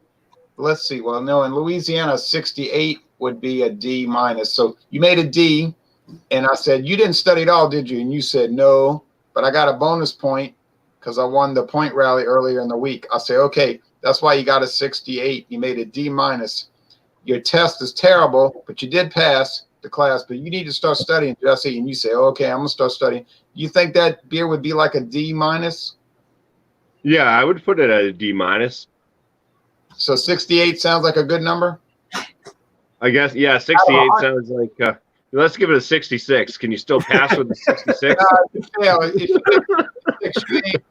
let's see. Well, no, in Louisiana, 68 would be a D minus. So you made a D, and I said, you didn't study at all, did you? And you said, no, but I got a bonus point because I won the point rally earlier in the week. I say, okay, that's why you got a 68. You made a D minus. Your test is terrible, but you did pass the class, but you need to start studying, Jesse. And you say, okay, I'm going to start studying. You think that beer would be like a D minus? Yeah, I would put it at a D minus. So 68 sounds like a good number? I guess, yeah, 68 sounds like, let's give it a 66. Can you still pass with the 66? You fail. If you get 68,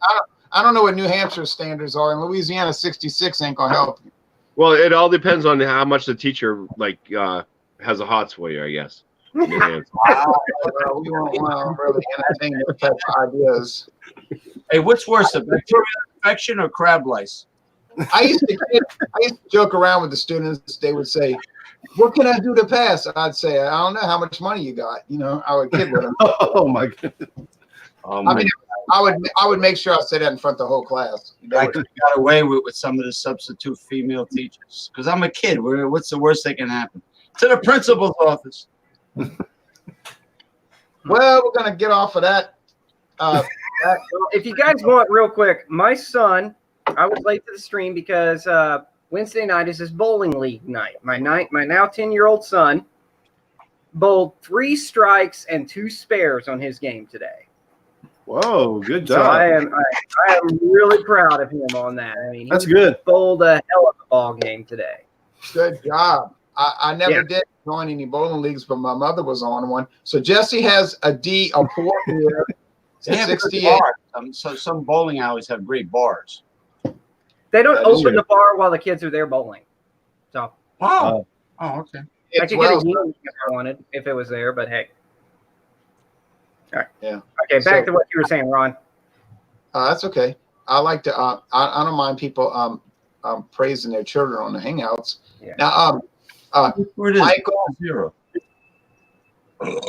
I don't know what New Hampshire standards are. In Louisiana, 66 ain't going to help you. Well, it all depends on how much the teacher has a hots for you, I guess. We won't want to really entertain those type of ideas. Hey, what's worse, a bacterial infection or crab lice? I used to joke around with the students. They would say, "What can I do to pass?" I'd say, "I don't know how much money you got." You know, I would kid with them. Oh my goodness. I mean, I would make sure I said that in front of the whole class. I got away with some of the substitute female teachers because I'm a kid. What's the worst that can happen? To the principal's office. Well, we're gonna get off of that. If you guys want, real quick, my son, I was late to the stream because Wednesday night is his bowling league night. My now 10-year-old son bowled 3 strikes and 2 spares on his game today. Whoa, good So job. I am really proud of him on that. I mean, That's he good. bowled a hell of a ball game today. Good job. I never did join any bowling leagues, but my mother was on one. So Jesse has a poor here. They have good 68. bars. So some bowling alleys have great bars. They don't That is open good. the bar while the kids are there bowling. So Oh, okay. I It's could well, get a game if I wanted, if it was there, but hey. All right. Yeah. Okay, back So- to what you were saying, Ron. that's okay. I like to. I don't mind people praising their children on the Hangouts. Yeah. Now, Where it is? Michael. 0.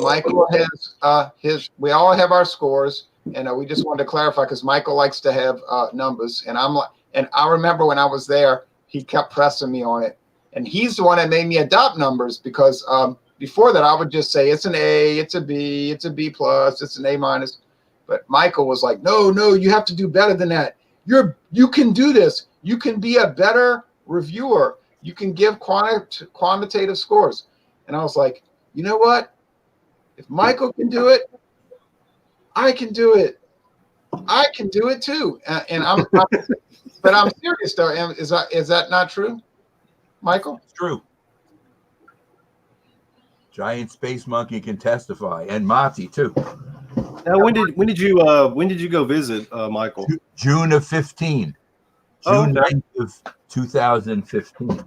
Michael has his. We all have our scores. And we just wanted to clarify because Michael likes to have numbers, and I remember when I was there, he kept pressing me on it, and he's the one that made me adopt numbers because before that I would just say it's an A, it's a B, it's a B plus, it's an A minus, but Michael was like, no, you have to do better than that. You can do this. You can be a better reviewer. You can give quantitative scores. And I was like, you know what? If Michael can do it, I can do it. I can do it too. And but I'm serious though. Is that not true, Michael? It's true. Giant Space Monkey can testify, and Monty too. Now, when did you go visit Michael? June of 15. June 9th of 2015.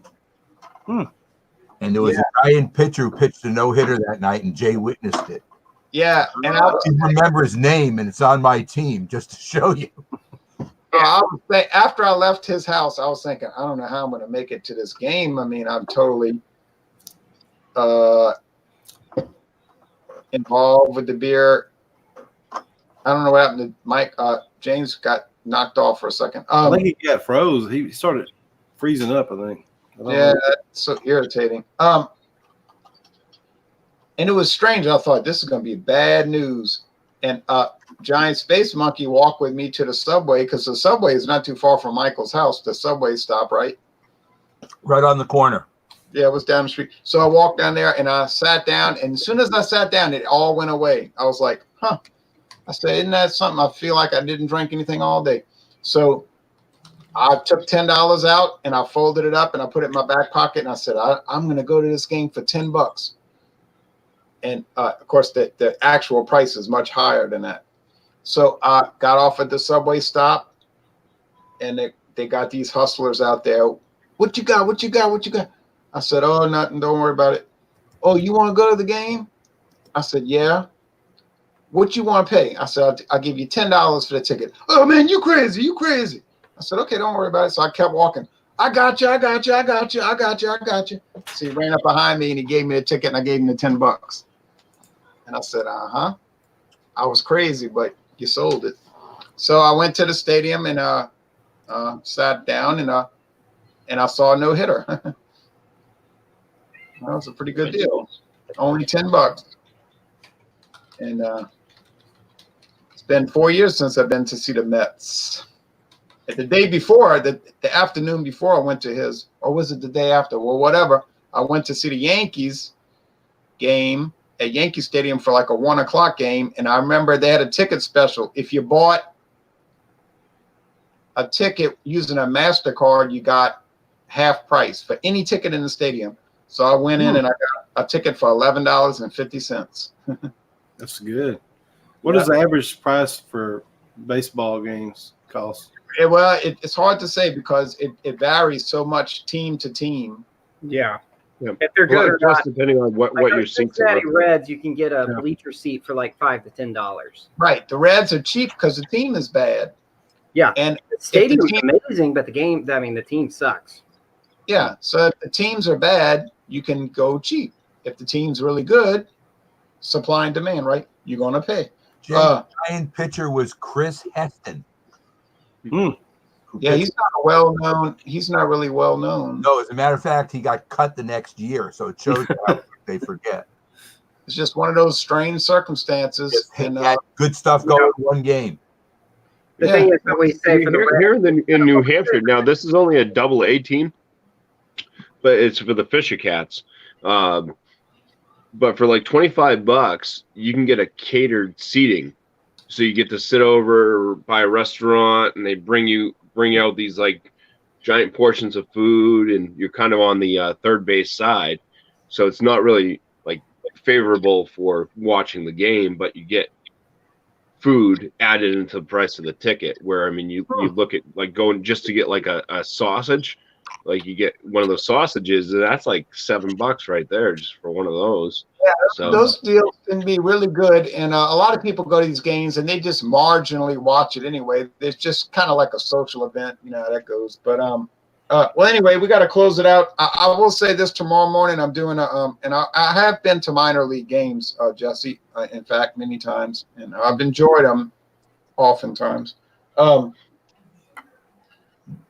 And there was a giant pitcher who pitched a no-hitter that night, and Jay witnessed it. Yeah, and I remember his name, and it's on my team just to show you. I was saying, after I left his house, I was thinking, I don't know how I'm going to make it to this game. I mean, I'm totally involved with the beer. I don't know what happened to Mike. James got knocked off for a second. I think he got froze. He started freezing up, I think. Yeah, that's so irritating. And it was strange. I thought this is going to be bad news. And Giant Space Monkey walked with me to the subway because the subway is not too far from Michael's house. The subway stop, right? Right on the corner. Yeah, it was down the street. So I walked down there and I sat down. And as soon as I sat down, it all went away. I was like, huh. I said, isn't that something? I feel like I didn't drink anything all day. So I took $10 out and I folded it up and I put it in my back pocket. And I said, I'm going to go to this game for $10. And of course, the actual price is much higher than that. So I got off at the subway stop and they got these hustlers out there. What you got? What you got? What you got? I said, oh, nothing. Don't worry about it. Oh, you want to go to the game? I said, yeah. What you want to pay? I said, I'll give you $10 for the ticket. Oh, man, you crazy. You crazy. I said, okay, don't worry about it. So I kept walking. I got you. I got you. I got you. I got you. I got you. So he ran up behind me and he gave me the ticket and I gave him the $10. And I said, I was crazy, but you sold it. So I went to the stadium and sat down and I saw a no-hitter. That was a pretty good deal. Only $10. And it's been 4 years since I've been to see the Mets. The day before, the afternoon before I went to his, or was it the day after? Well, whatever. I went to see the Yankees game at Yankee Stadium for like a 1 o'clock game. And I remember they had a ticket special. If you bought a ticket using a MasterCard, you got half price for any ticket in the stadium. So I went in and I got a ticket for $11.50. That's good. What does the average price for baseball games cost? Well, it's hard to say because it varies so much team to team. Yeah. Yeah. If they're good or just not. depending on what Like your seats are. Cincinnati Reds, you can get a bleacher seat for like $5 to $10. Right. The Reds are cheap because the team is bad. Yeah. And The stadium is amazing, but the team sucks. yeah. So if the teams are bad, you can go cheap. If the team's really good, supply and demand, right? You're going to pay. Giant pitcher was Chris Heston. Yeah, he's not really well known. No, as a matter of fact, he got cut the next year, so it shows how they forget. It's just one of those strange circumstances. And Good stuff going in one game. The thing is that we say for the Reds, Here in New Hampshire, now this is only a double A team, but it's for the Fisher Cats. But for like $25, you can get a catered seating. So you get to sit over by a restaurant and they bring out these like giant portions of food and you're kind of on the third base side. So it's not really like favorable for watching the game, but you get food added into the price of the ticket where, I mean, you look at like going just to get like a sausage, like you get one of those sausages and that's like $7 right there just for one of those. Yeah, so those deals can be really good. And a lot of people go to these games and they just marginally watch it anyway. It's just kind of like a social event, you know how that goes. But well, anyway, we got to close it out. I will say this: tomorrow morning, I'm doing and I have been to minor league games, Jesse. In fact, many times, and I've enjoyed them. oftentimes.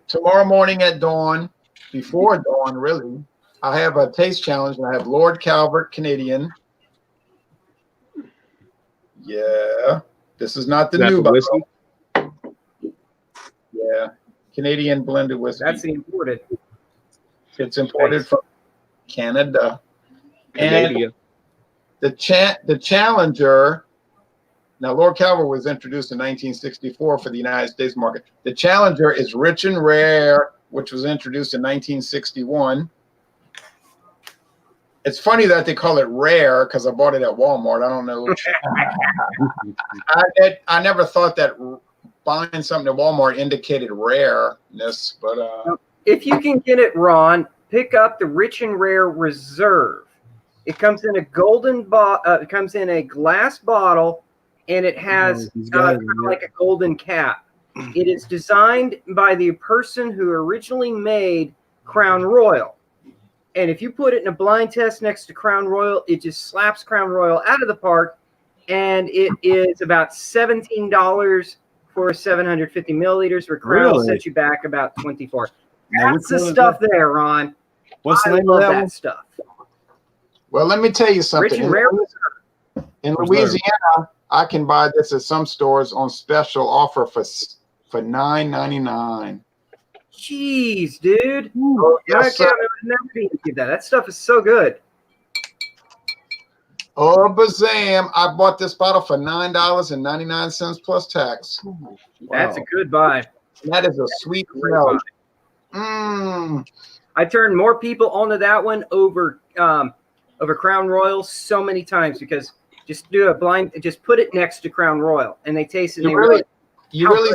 Tomorrow morning at dawn, before dawn, really, I have a taste challenge, and I have Lord Calvert Canadian. Yeah, this is not the That's new the whiskey. bottle. Yeah, Canadian blended whiskey. That's the imported. It's imported from Canada. And Canada. the Challenger. Now, Lord Calvert was introduced in 1964 for the United States market. The Challenger is rich and rare, which was introduced in 1961. It's funny that they call it rare because I bought it at Walmart. I don't know. I never thought that buying something at Walmart indicated rareness, but if you can get it, Ron, pick up the Rich and Rare Reserve. It comes in a it comes in a glass bottle, and it has kind of like a golden cap. It is designed by the person who originally made Crown Royal. And if you put it in a blind test next to Crown Royal, it just slaps Crown Royal out of the park. And it is about $17 for 750 milliliters, where Crown will set you back about 24. That's the stuff there, Ron. What's the I name love of that that stuff. well, let me tell you something. Rich and Rare. In Louisiana, I can buy this at some stores on special offer for $9.99. Jeez, dude. Oh, yes, I sir. would never be able to do that. That stuff is so good. Oh, bazam. I bought this bottle for $9.99 plus tax. That's a good buy. That is a sweet smell. I turned more people onto that one over Crown Royal so many times because just put it next to Crown Royal and they taste it. You really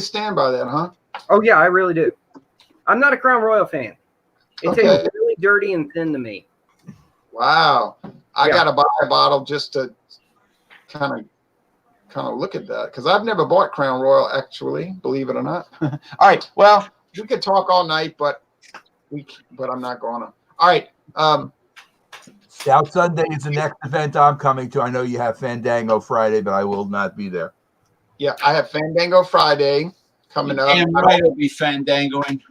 stand by that, huh? Oh yeah, I really do. I'm not a Crown Royal fan. It tastes really dirty and thin to me. Wow. I gotta buy a bottle just to kind of look at that, because I've never bought Crown Royal, actually, believe it or not. All right. Well, we could talk all night, but I'm not gonna. All right. Stout Sunday is the next event I'm coming to. I know you have Fandango Friday, but I will not be there. Yeah, I have Fandango Friday coming up. Damn right it'll be Fandangoing.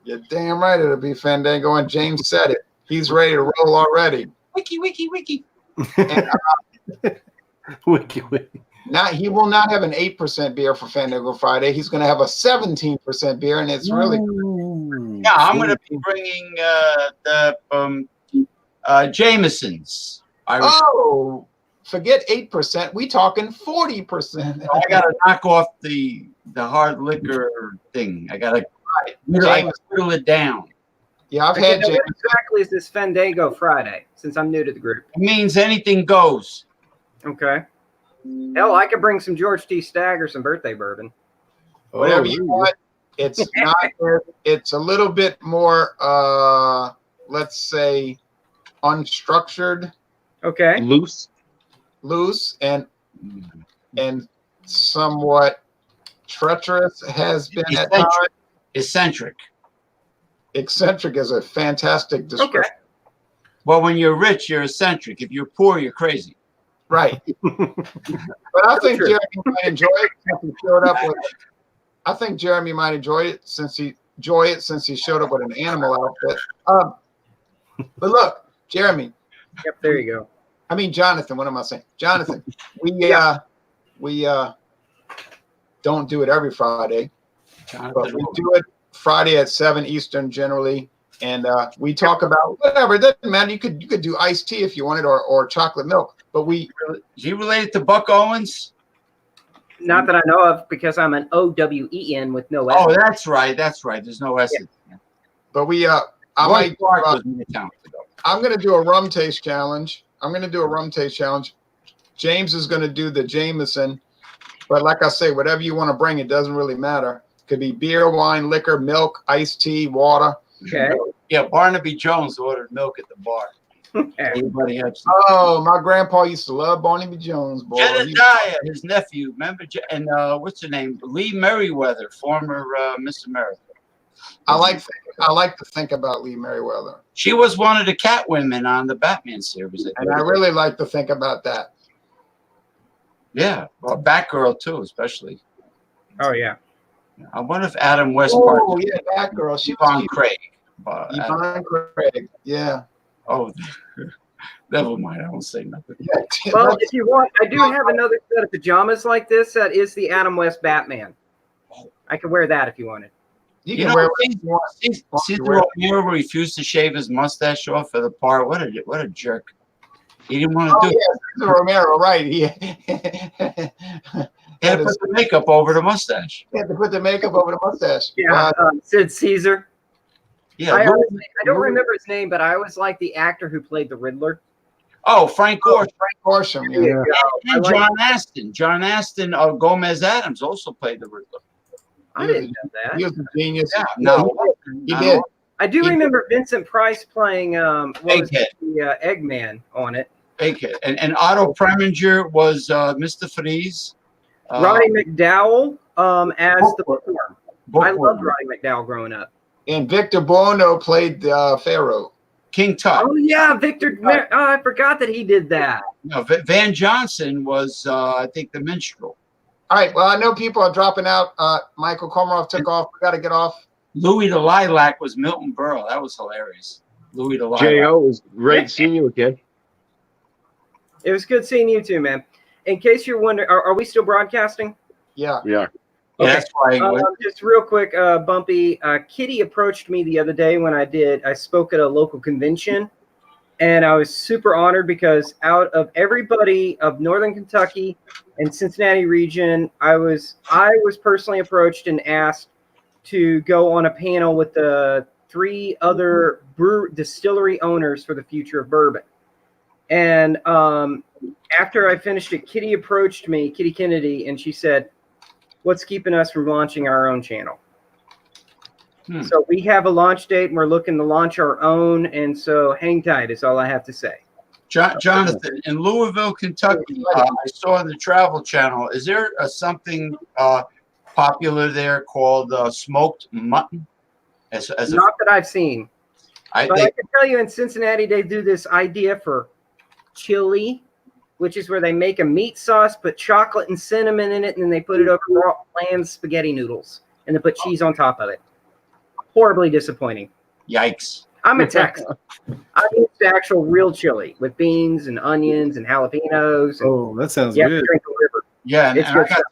You're damn right it'll be Fandango, and James said it. He's ready to roll already. Wiki. And, Wiki. now he will not have an 8% beer for Fandango Friday. He's going to have a 17% beer, and it's really Yeah, I'm going to be bringing the Jameson's. Forget 8%. We talking 40%. I got to knock off the hard liquor thing. I got to whittle it down. Yeah, I've had What James. exactly is this Fandango Friday? Since I'm new to the group. It means anything goes. Okay. Hell, I could bring some George T. Stagg or some birthday bourbon. Whatever you want. It's not. It's a little bit more, let's say, unstructured. Okay. Loose and somewhat treacherous has been at times. Eccentric. Eccentric is a fantastic description. Okay. Well, when you're rich, you're eccentric. If you're poor, you're crazy. Right. But I think Jeremy might enjoy it since he showed up with. I think Jeremy might enjoy it since he showed up with an animal outfit. But look, Jeremy. Yep. There you go. I mean, Jonathan. What am I saying, Jonathan? We don't do it every Friday, but we do it Friday at 7 Eastern generally, and we talk about whatever. It doesn't matter. You could do iced tea if you wanted, or chocolate milk. But Is he related to Buck Owens? Not that I know of, because I'm an OWEN with no S. Oh, that's right. There's no S. But we I'm going to do a rum taste challenge. James is going to do the Jameson, but like I say, whatever you want to bring, it doesn't really matter. Could be beer, wine, liquor, milk, iced tea, water. Okay. Yeah, Barnaby Jones ordered milk at the bar. Everybody had some. Oh, my grandpa used to love Barnaby Jones, boy. Jedediah, his nephew, remember? And what's her name? Lee Merriweather, former Miss America. I like to think about Lee Merriweather. She was one of the Catwomen on the Batman series. And I really like to think about that. Yeah, well, Batgirl too, especially. Oh yeah. I wonder if Adam West Oh yeah, that girl. She was Yvonne cute. Craig. But Yvonne Craig. Yeah. oh, never mind. I won't say nothing. Yeah. Well, if you want, I do have another set of pajamas like this. That is the Adam West Batman. I could wear that if you wanted. You You can know, wear what you want. Cesar Romero refused to shave his mustache off for the part. What a jerk! He didn't want to Oh do it. yeah, Cesar Romero, right? He He had to put the makeup over the mustache. He had to put the makeup over the mustache. Yeah, Sid Caesar. Yeah. I don't remember his name, but I always liked the actor who played the Riddler. Oh, Frank Oh, Gorshin. Frank Gorshin. Yeah. Yeah. And I like- John Aston. John Aston of Gomez Adams also played the Riddler. I didn't know He that. was a genius. Yeah, no. He did. I do remember Vincent Price playing what was Egghead. the Eggman on it. Okay. And Otto Preminger was Mr. Freeze. Roddy McDowell as the Bookworm. Bookworm. I loved Roddy McDowell growing up. And Victor Buono played Pharaoh. King Tut. Oh yeah, Victor. Oh, I forgot that he did that. No, Van Johnson was, I think, the minstrel. All right. Well, I know people are dropping out. Michael Komarov took off. We got to get off. Louis the Lilac was Milton Berle. That was hilarious. Louis the Lilac. J.O. it was great seeing you again. It was good seeing you too, man. In case you're wondering, are we still broadcasting? Yeah. We are. Yeah, that's why. Just real quick, Bumpy. Kitty approached me the other day when I spoke at a local convention, and I was super honored because out of everybody of Northern Kentucky and Cincinnati region, I was personally approached and asked to go on a panel with the 3 other distillery owners for the future of bourbon. And after I finished it, Kitty approached me, Kitty Kennedy, and she said, "What's keeping us from launching our own channel?" So we have a launch date, and we're looking to launch our own. And so hang tight is all I have to say. Jonathan, in Louisville, Kentucky, I saw the Travel Channel. Is there something popular there called smoked mutton? Not that I've seen. But I can tell you in Cincinnati, they do this idea for chili, which is where they make a meat sauce, put chocolate and cinnamon in it, and then they put it over raw bland spaghetti noodles, and they put cheese on top of it. Horribly disappointing. Yikes. I'm a Texan. I'm used to actual real chili with beans and onions and jalapenos. And Oh, that sounds you have to good. drink the river. Yeah, and It's I good got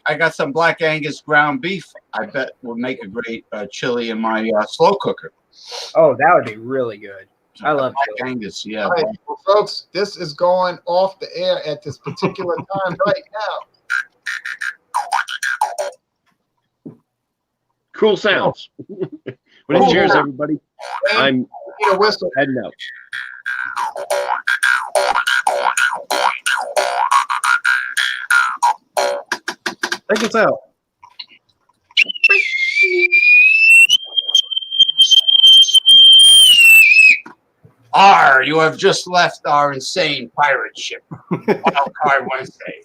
I got some Black Angus ground beef. I bet would make a great chili in my slow cooker. Oh, that would be really good. I love Black chili. Angus. Yeah. All right, well, folks, this is going off the air at this particular time right now. Cool sounds. Well, cheers, everybody. I'm Need a whistle. heading out. Take us out. You have just left our insane pirate ship. Wildcard Wednesday.